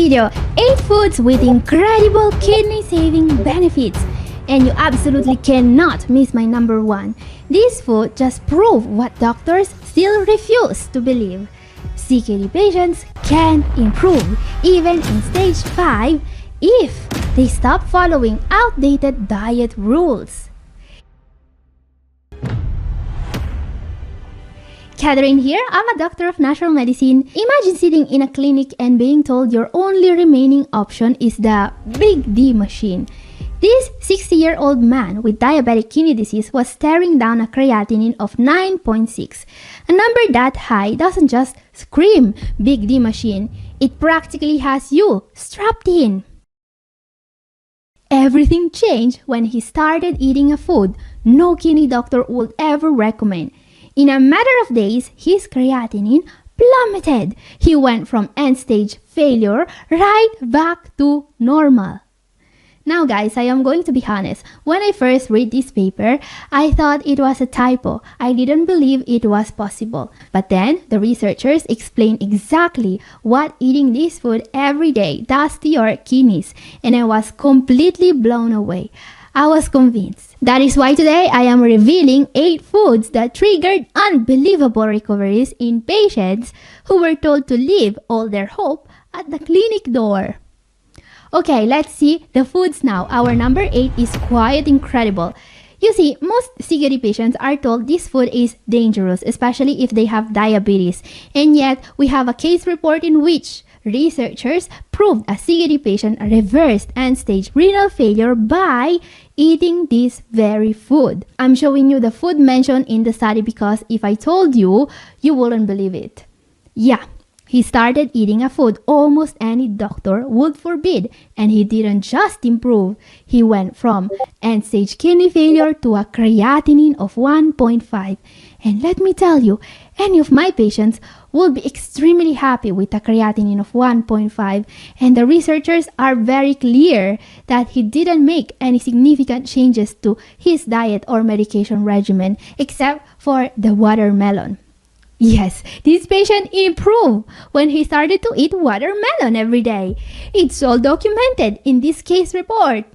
video, 8 foods with incredible kidney-saving benefits. And you absolutely cannot miss my number 1. This food just proves what doctors still refuse to believe. CKD patients can improve, even in stage 5, if they stop following outdated diet rules. Catherine here, I'm a doctor of natural medicine. Imagine sitting in a clinic and being told your only remaining option is the Big D machine. This 60-year-old man with diabetic kidney disease was staring down a creatinine of 9.6. A number that high doesn't just scream Big D machine, it practically has you strapped in. Everything changed when he started eating a food no kidney doctor would ever recommend. In a matter of days, his creatinine plummeted. He went from end-stage failure right back to normal. Now guys, I am going to be honest. When I first read this paper, I thought it was a typo. I didn't believe it was possible. But then, the researchers explained exactly what eating this food every day does to your kidneys. And I was completely blown away. I was convinced. That is why today I am revealing 8 foods that triggered unbelievable recoveries in patients who were told to leave all their hope at the clinic door. Okay, let's see the foods now. Our number 8 is quite incredible. You see, most CKD patients are told this food is dangerous, especially if they have diabetes. And yet, we have a case report in which researchers proved a CKD patient reversed end-stage renal failure by eating this very food. I'm showing you the food mentioned in the study because if I told you, you wouldn't believe it. Yeah, he started eating a food almost any doctor would forbid, and he didn't just improve. He went from end-stage kidney failure to a creatinine of 1.5. And let me tell you, any of my patients will be extremely happy with a creatinine of 1.5, and the researchers are very clear that he didn't make any significant changes to his diet or medication regimen except for the watermelon. Yes, this patient improved when he started to eat watermelon every day. It's all documented in this case report.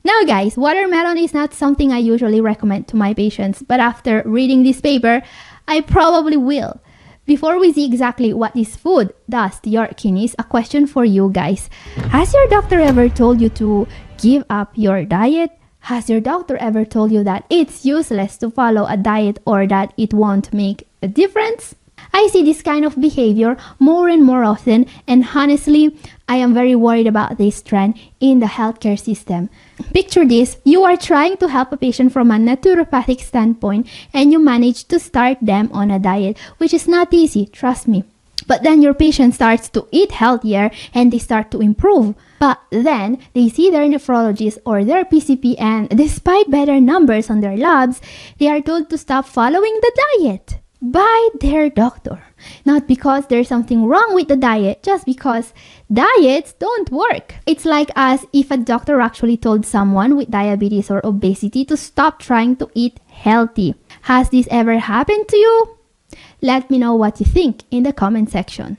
Now guys, watermelon is not something I usually recommend to my patients, but after reading this paper, I probably will. Before we see exactly what this food does to your kidneys, a question for you guys. Has your doctor ever told you to give up your diet? Has your doctor ever told you that it's useless to follow a diet or that it won't make a difference? I see this kind of behavior more and more often, and honestly, I am very worried about this trend in the healthcare system. Picture this, you are trying to help a patient from a naturopathic standpoint and you manage to start them on a diet, which is not easy, trust me. But then your patient starts to eat healthier and they start to improve. But then they see their nephrologist or their PCP, and despite better numbers on their labs, they are told to stop following the diet by their doctor. Not because there's something wrong with the diet, just because diets don't work. It's like as if a doctor actually told someone with diabetes or obesity to stop trying to eat healthy. Has this ever happened to you? Let me know what you think in the comment section.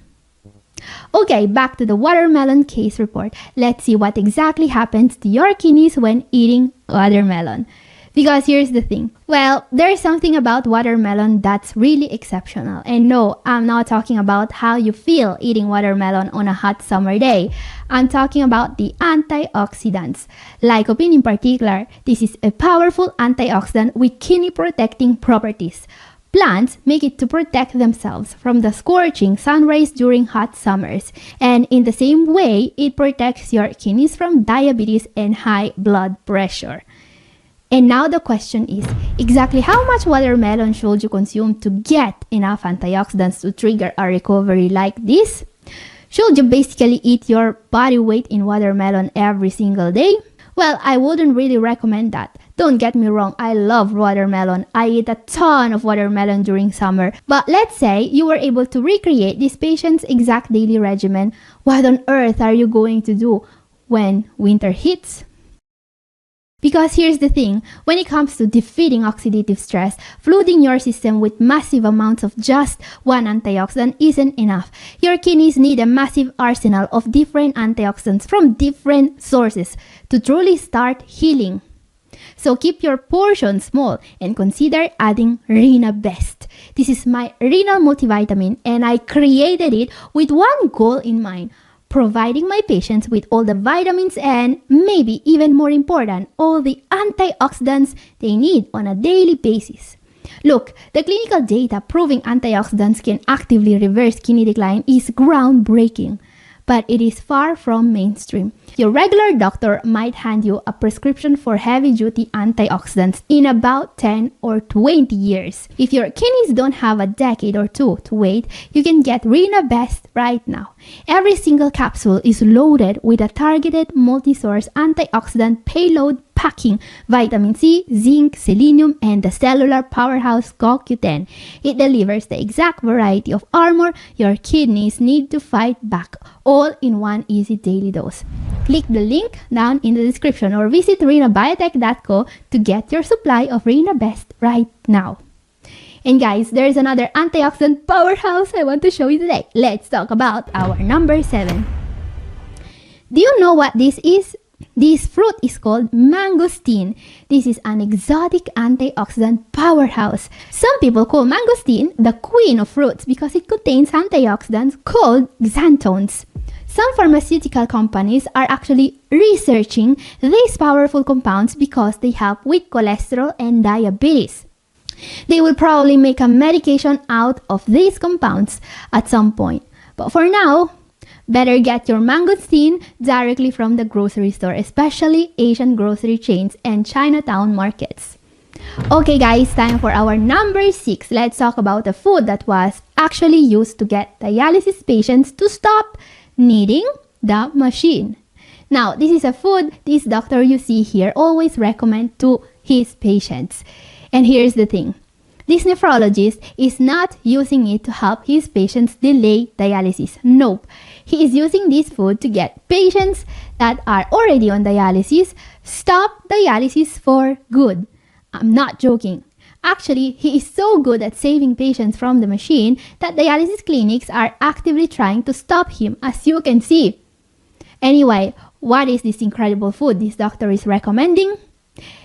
Okay, back to the watermelon case report. Let's see what exactly happens to your kidneys when eating watermelon. Because here's the thing. Well, there's something about watermelon that's really exceptional. And no, I'm not talking about how you feel eating watermelon on a hot summer day. I'm talking about the antioxidants. Lycopene in particular, this is a powerful antioxidant with kidney protecting properties. Plants make it to protect themselves from the scorching sun rays during hot summers. And in the same way, it protects your kidneys from diabetes and high blood pressure. And now the question is, exactly how much watermelon should you consume to get enough antioxidants to trigger a recovery like this? Should you basically eat your body weight in watermelon every single day? Well, I wouldn't really recommend that. Don't get me wrong, I love watermelon. I eat a ton of watermelon during summer. But let's say you were able to recreate this patient's exact daily regimen. What on earth are you going to do when winter hits? Because here's the thing, when it comes to defeating oxidative stress, flooding your system with massive amounts of just one antioxidant isn't enough. Your kidneys need a massive arsenal of different antioxidants from different sources to truly start healing. So keep your portion small and consider adding Rena Best. This is my renal multivitamin and I created it with one goal in mind: providing my patients with all the vitamins and, maybe even more important, all the antioxidants they need on a daily basis. Look, the clinical data proving antioxidants can actively reverse kidney decline is groundbreaking, but it is far from mainstream. Your regular doctor might hand you a prescription for heavy-duty antioxidants in about 10 or 20 years. If your kidneys don't have a decade or two to wait, you can get Rena Best right now. Every single capsule is loaded with a targeted multi-source antioxidant payload packing vitamin C, zinc, selenium, and the cellular powerhouse CoQ10. It delivers the exact variety of armor your kidneys need to fight back, all in one easy daily dose. Click the link down in the description or visit renabiotech.co to get your supply of Rena Best right now. And guys, there's another antioxidant powerhouse I want to show you today. Let's talk about our number 7. Do you know what this is? This fruit is called mangosteen. This is an exotic antioxidant powerhouse. Some people call mangosteen the queen of fruits because it contains antioxidants called xanthones. Some pharmaceutical companies are actually researching these powerful compounds because they help with cholesterol and diabetes. They will probably make a medication out of these compounds at some point. But for now, better get your mangosteen directly from the grocery store, especially Asian grocery chains and Chinatown markets. Okay guys, time for our number 6. Let's talk about a food that was actually used to get dialysis patients to stop needing the machine. Now, this is a food this doctor you see here always recommend to his patients. And here's the thing. This nephrologist is not using it to help his patients delay dialysis. Nope. He is using this food to get patients that are already on dialysis stop dialysis for good. I'm not joking. Actually, he is so good at saving patients from the machine that dialysis clinics are actively trying to stop him, as you can see. Anyway, what is this incredible food this doctor is recommending?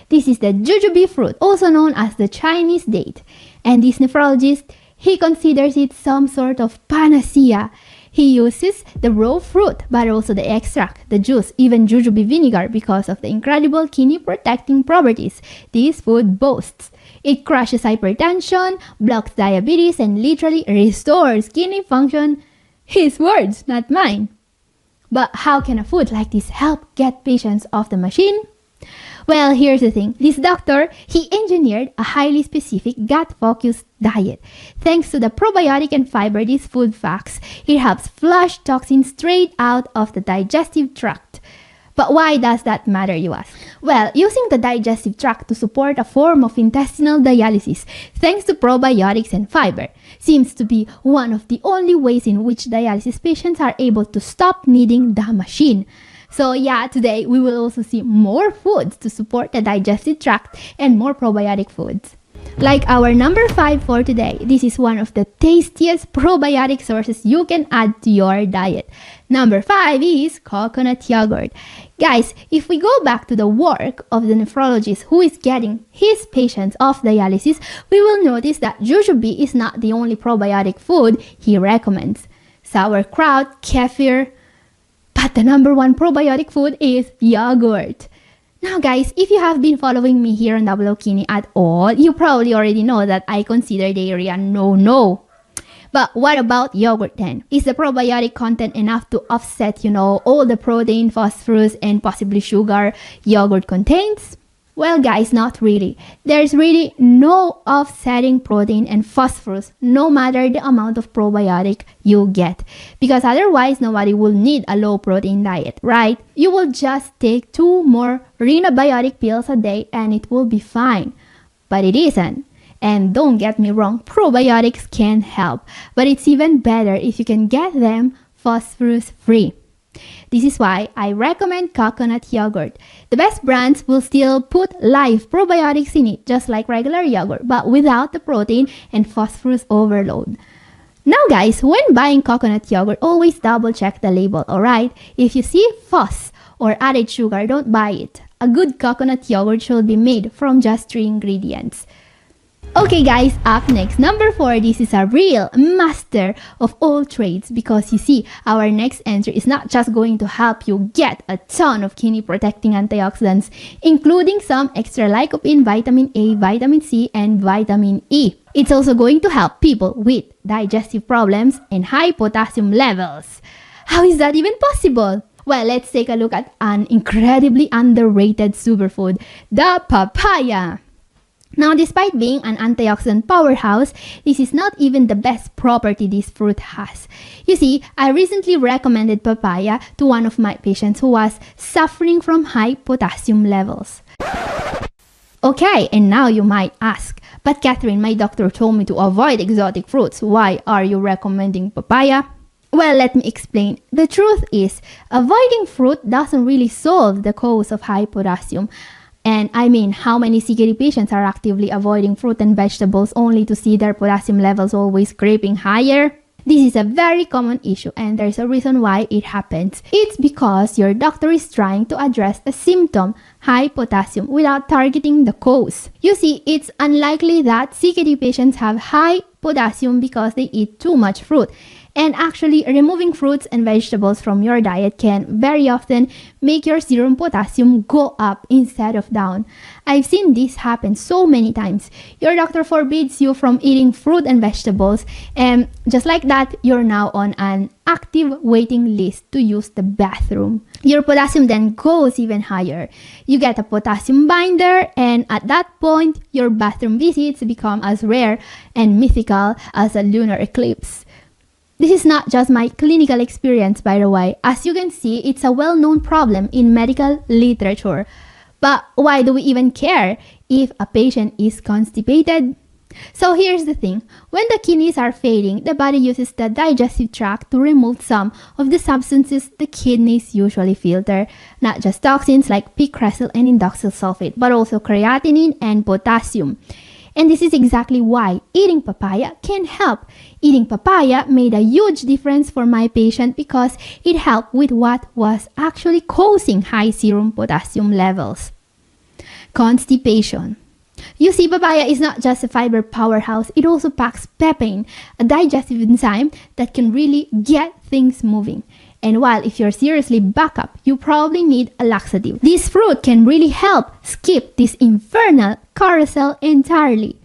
This is the jujube fruit, also known as the Chinese date. And this nephrologist, he considers it some sort of panacea. He uses the raw fruit, but also the extract, the juice, even jujube vinegar because of the incredible kidney protecting properties this food boasts. It crushes hypertension, blocks diabetes, and literally restores kidney function. His words, not mine. But how can a food like this help get patients off the machine? Well, here's the thing. This doctor, he engineered a highly specific gut-focused diet. Thanks to the probiotic and fiber this food packs, it helps flush toxins straight out of the digestive tract. But why does that matter, you ask? Well, using the digestive tract to support a form of intestinal dialysis, thanks to probiotics and fiber, seems to be one of the only ways in which dialysis patients are able to stop needing the machine. So yeah, today we will also see more foods to support the digestive tract and more probiotic foods. Like our number 5 for today, this is one of the tastiest probiotic sources you can add to your diet. Number 5 is coconut yogurt. Guys, if we go back to the work of the nephrologist who is getting his patients off dialysis, we will notice that jujube is not the only probiotic food he recommends. Sauerkraut, kefir, but the number 1 probiotic food is yogurt. Now guys, if you have been following me here on Double O Kidney at all, you probably already know that I consider dairy a no-no. But what about yogurt then? Is the probiotic content enough to offset, all the protein, phosphorus, and possibly sugar yogurt contains? Well guys, not really. There's really no offsetting protein and phosphorus no matter the amount of probiotic you get. Because otherwise, nobody will need a low protein diet, right? You will just take 2 more Renabiotic pills a day and it will be fine. But it isn't. And don't get me wrong, probiotics can help. But it's even better if you can get them phosphorus free. This is why I recommend coconut yogurt. The best brands will still put live probiotics in it, just like regular yogurt, but without the protein and phosphorus overload. Now guys, when buying coconut yogurt, always double check the label, alright? If you see phos or added sugar, don't buy it. A good coconut yogurt should be made from just 3 ingredients. Okay guys, up next, number 4, this is a real master of all trades, because you see, our next answer is not just going to help you get a ton of kidney protecting antioxidants, including some extra lycopene, vitamin A, vitamin C, and vitamin E. It's also going to help people with digestive problems and high potassium levels. How is that even possible? Well, let's take a look at an incredibly underrated superfood, the papaya. Now, despite being an antioxidant powerhouse, this is not even the best property this fruit has. You see, I recently recommended papaya to one of my patients who was suffering from high potassium levels. Okay, and now you might ask, but Catherine, my doctor told me to avoid exotic fruits. Why are you recommending papaya? Well, let me explain. The truth is, avoiding fruit doesn't really solve the cause of high potassium. And I mean, how many CKD patients are actively avoiding fruit and vegetables only to see their potassium levels always creeping higher? This is a very common issue, and there's a reason why it happens. It's because your doctor is trying to address a symptom, high potassium, without targeting the cause. You see, it's unlikely that CKD patients have high potassium because they eat too much fruit. And actually, removing fruits and vegetables from your diet can very often make your serum potassium go up instead of down. I've seen this happen so many times. Your doctor forbids you from eating fruit and vegetables, and just like that, you're now on an active waiting list to use the bathroom. Your potassium then goes even higher. You get a potassium binder, and at that point, your bathroom visits become as rare and mythical as a lunar eclipse. This is not just my clinical experience, by the way. As you can see, it's a well-known problem in medical literature. But why do we even care if a patient is constipated? So here's the thing. When the kidneys are failing, the body uses the digestive tract to remove some of the substances the kidneys usually filter. Not just toxins like picrecyl and indoxyl sulfate, but also creatinine and potassium. And this is exactly why eating papaya can help. Eating papaya made a huge difference for my patient because it helped with what was actually causing high serum potassium levels. Constipation. You see, papaya is not just a fiber powerhouse, it also packs pepin, a digestive enzyme that can really get things moving. And while if you're seriously back up, you probably need a laxative. This fruit can really help skip this infernal carousel entirely.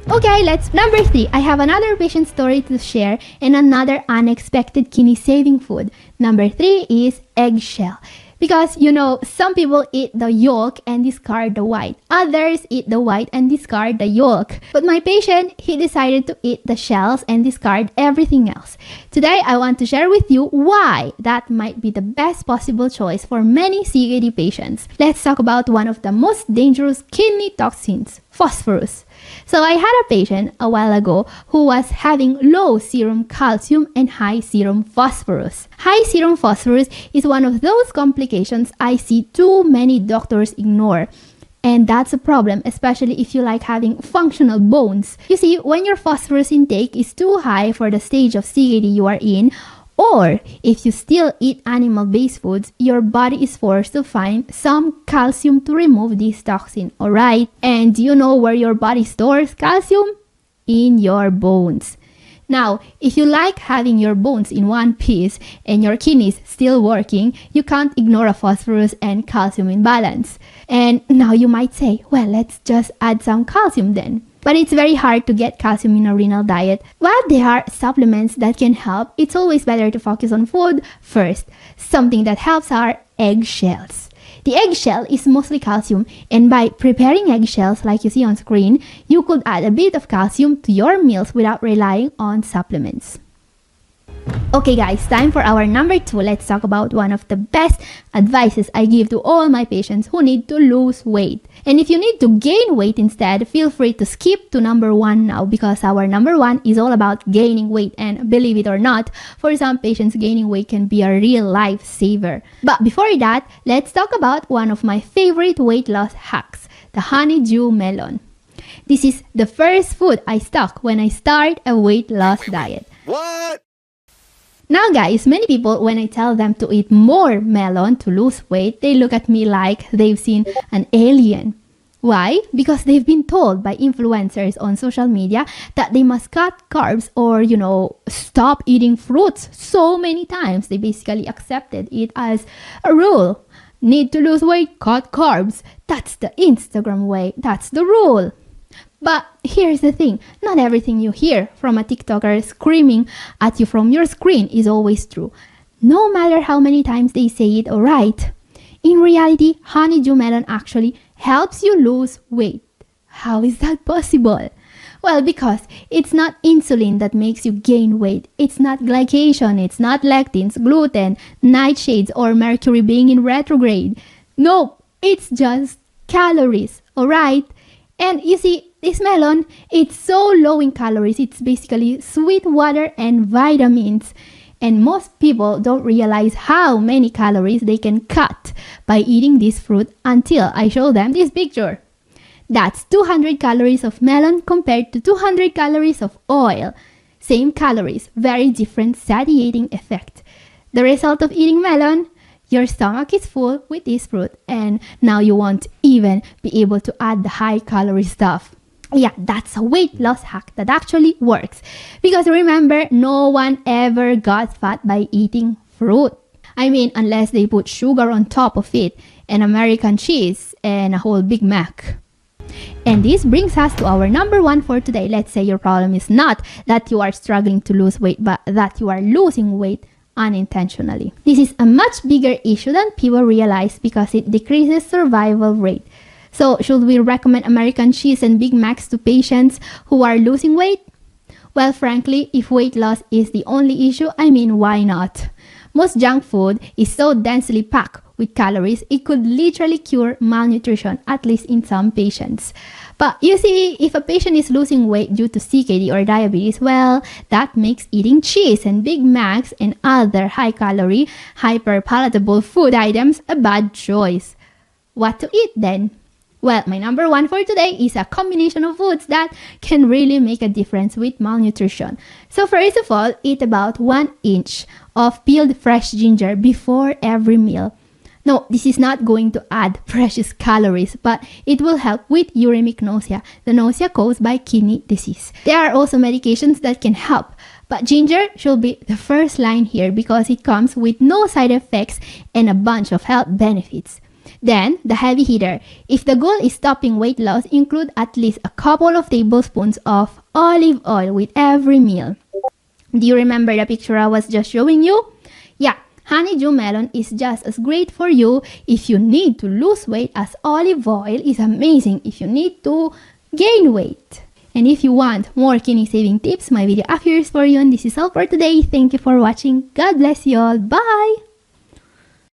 Okay, number 3. I have another patient story to share and another unexpected kidney saving food. Number 3 is eggshell. Because, you know, some people eat the yolk and discard the white. Others eat the white and discard the yolk. But my patient, he decided to eat the shells and discard everything else. Today, I want to share with you why that might be the best possible choice for many CKD patients. Let's talk about one of the most dangerous kidney toxins, phosphorus. So I had a patient a while ago who was having low serum calcium and high serum phosphorus. High serum phosphorus is one of those complications I see too many doctors ignore. And that's a problem, especially if you like having functional bones. You see, when your phosphorus intake is too high for the stage of CKD you are in, or if you still eat animal-based foods, your body is forced to find some calcium to remove this toxin, alright? And do you know where your body stores calcium? In your bones. Now, if you like having your bones in one piece and your kidneys still working, you can't ignore a phosphorus and calcium imbalance. And now you might say, well, let's just add some calcium then. But it's very hard to get calcium in a renal diet. While there are supplements that can help, it's always better to focus on food first. Something that helps are eggshells. The eggshell is mostly calcium, and by preparing eggshells like you see on screen, you could add a bit of calcium to your meals without relying on supplements. Okay guys, time for our number 2. Let's talk about one of the best advices I give to all my patients who need to lose weight. And if you need to gain weight instead, feel free to skip to number 1 now, because our number 1 is all about gaining weight. And believe it or not, for some patients, gaining weight can be a real lifesaver. But before that, let's talk about one of my favorite weight loss hacks, the honeydew melon. This is the first food I stock when I start a weight loss diet. What? Now guys, many people, when I tell them to eat more melon to lose weight, they look at me like they've seen an alien. Why? Because they've been told by influencers on social media that they must cut carbs or, stop eating fruits so many times. They basically accepted it as a rule. Need to lose weight, cut carbs. That's the Instagram way. That's the rule. But here's the thing, not everything you hear from a TikToker screaming at you from your screen is always true, no matter how many times they say it alright. In reality, honeydew melon actually helps you lose weight. How is that possible? Well, because it's not insulin that makes you gain weight. It's not glycation, it's not lectins, gluten, nightshades, or mercury being in retrograde. No, it's just calories, alright? And you see, this melon, it's so low in calories. It's basically sweet water and vitamins. And most people don't realize how many calories they can cut by eating this fruit until I show them this picture. That's 200 calories of melon compared to 200 calories of oil. Same calories, very different satiating effect. The result of eating melon, your stomach is full with this fruit, and now you won't even be able to add the high-calorie stuff. Yeah, that's a weight loss hack that actually works. Because remember, no one ever got fat by eating fruit. I mean, unless they put sugar on top of it, and American cheese, and a whole Big Mac. And this brings us to our number 1 for today. Let's say your problem is not that you are struggling to lose weight, but that you are losing weight unintentionally. This is a much bigger issue than people realize because it decreases survival rate. So, should we recommend American cheese and Big Macs to patients who are losing weight? Well, frankly, if weight loss is the only issue, why not? Most junk food is so densely packed with calories, it could literally cure malnutrition, at least in some patients. But you see, if a patient is losing weight due to CKD or diabetes, well, that makes eating cheese and Big Macs and other high-calorie, hyper-palatable food items a bad choice. What to eat then? Well, my number 1 for today is a combination of foods that can really make a difference with malnutrition. So first of all, eat about 1 inch of peeled fresh ginger before every meal. No, this is not going to add precious calories, but it will help with uremic nausea, the nausea caused by kidney disease. There are also medications that can help, but ginger should be the first line here because it comes with no side effects and a bunch of health benefits. Then, the heavy hitter. If the goal is stopping weight loss, include at least a couple of tablespoons of olive oil with every meal. Do you remember the picture I was just showing you? Yeah, honeydew melon is just as great for you if you need to lose weight as olive oil is amazing if you need to gain weight. And if you want more kidney saving tips, my video up here is for you, and this is all for today. Thank you for watching. God bless you all. Bye!